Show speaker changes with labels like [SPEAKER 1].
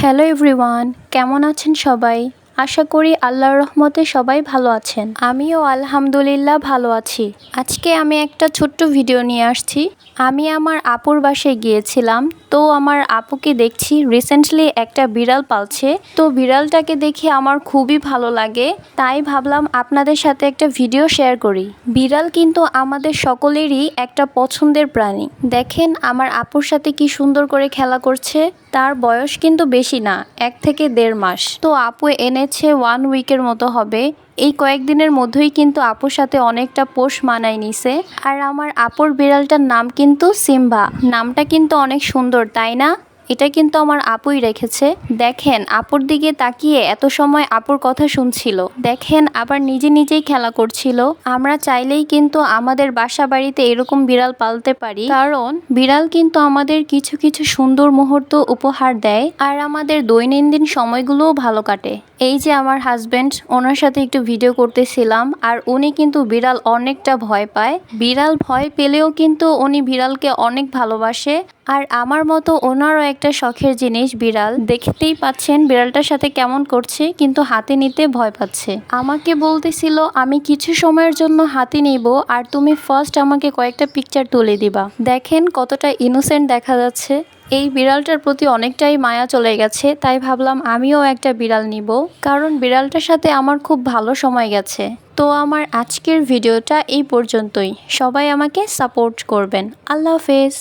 [SPEAKER 1] Hello everyone, কেমন আছেন সবাই? আশা করি আল্লাহর রহমতে সবাই ভালো আছেন। আমিও আলহামদুলিল্লাহ ভালো আছি। আজকে আমি একটা ছোট্ট ভিডিও নিয়ে আসছি। আমি আমার আপুর বাসায় গিয়েছিলাম, তো আমার আপুকে দেখছি রিসেন্টলি একটা বিড়াল পালছে। তো বিড়ালটাকে দেখে আমার খুবই ভালো লাগে, তাই ভাবলাম আপনাদের সাথে একটা ভিডিও শেয়ার করি। বিড়াল কিন্তু আমাদের সকলেরই একটা পছন্দের প্রাণী। দেখেন আমার আপুর সাথে কি সুন্দর করে খেলা করছে। তার বয়স কিন্তু বেশি না, 1 থেকে 1.5 মাস। তো আপু এনেছে 1 উইকের মতো হবে। এই কয়েকদিনের মধ্যেই কিন্তু আপুর সাথে অনেকটা পোষ মানায় নিছে। আর আমার আপুর বিড়ালটার নাম কিন্তু সিম্বা। নামটা কিন্তু অনেক সুন্দর, তাই না? এটা কিন্তু আমার আপুই রেখেছে। দেখেন আপুর দিকে তাকিয়ে এত সময় আপুর কথা শুনছিল। দেখেন আবার নিজে নিজেই খেলা করছিল। আমরা চাইলেই কিন্তু আমাদের বাসা বাড়িতে এরকম বিড়াল পালতে পারি, কারণ বিড়াল কিন্তু আমাদের কিছু কিছু সুন্দর মুহূর্ত উপহার দেয় আর আমাদের দৈনন্দিন সময়গুলোও ভালো কাটে। এই যে আমার হাজবেন্ড, ওনার সাথে একটু ভিডিও করতেছিলাম, আর উনি কিন্তু বিড়াল অনেকটা ভয় পায়। বিড়াল ভয় পেলেও কিন্তু উনি বিড়ালকে অনেক ভালোবাসে। আর আমার মতো ওনারও একটা শখের জিনিস বিড়াল। দেখতেই পাচ্ছেন বিড়ালটার সাথে কেমন করছে, কিন্তু হাতে নিতে ভয় পাচ্ছে। আমাকে বলতেছিল আমি কিছু সময়ের জন্য হাতে নিব, আর তুমি ফার্স্ট আমাকে কয়েকটা পিকচার তুলে দিবা। দেখেন কতটা ইনোসেন্ট দেখা যাচ্ছে। এই বিড়ালটার প্রতি অনেকটাই মায়া চলে গেছে, তাই ভাবলাম আমিও একটা বিড়াল নিব, কারণ বিড়ালটার সাথে আমার খুব ভালো সময় গেছে। তো আমার আজকের ভিডিওটা এই পর্যন্তই। সবাই আমাকে সাপোর্ট করবেন। আল্লাহ হাফেজ।